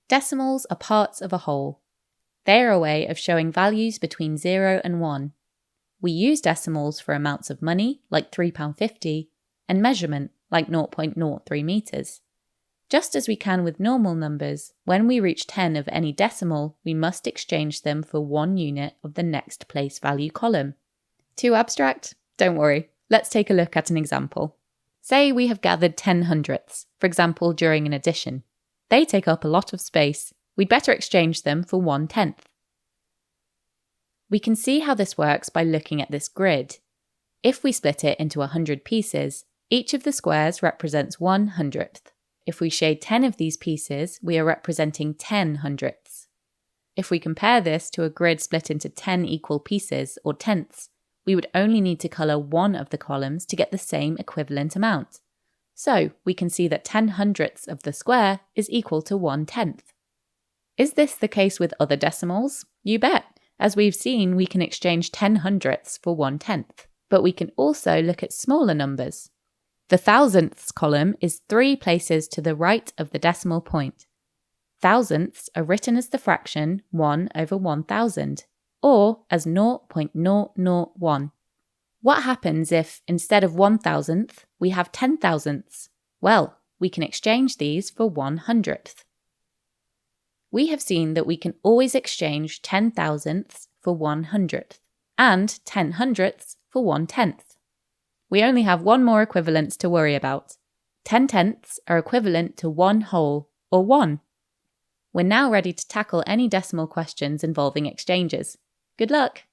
Decimals are parts of a whole. They are a way of showing values between 0 and 1. We use decimals for amounts of money, like £3.50, and measurement, like 0.03 metres. Just as we can with normal numbers, when we reach 10 of any decimal, we must exchange them for 1 unit of the next place value column. Too abstract? Don't worry. Let's take a look at an example. Say we have gathered 10 hundredths, for example during an addition. They take up a lot of space. We'd better exchange them for 1/10. We can see how this works by looking at this grid. If we split it into 100 pieces, each of the squares represents 1 hundredth. If we shade 10 of these pieces, we are representing 10 hundredths. If we compare this to a grid split into 10 equal pieces, or tenths, we would only need to colour one of the columns to get the same equivalent amount. So we can see that 10 hundredths of the square is equal to 1/10. Is this the case with other decimals? You bet! As we've seen, we can exchange 10 hundredths for 1/10. But we can also look at smaller numbers. The thousandths column is 3 places to the right of the decimal point. Thousandths are written as the fraction 1 over 1000, or as 0.001. What happens if, instead of 1,000th, we have 10 thousandths? Well, we can exchange these for 1 hundredth. We have seen that we can always exchange 10 thousandths for 1 hundredth, and 10 hundredths for 1/10. We only have one more equivalence to worry about. 10 tenths are equivalent to 1 whole, or 1. We're now ready to tackle any decimal questions involving exchanges. Good luck!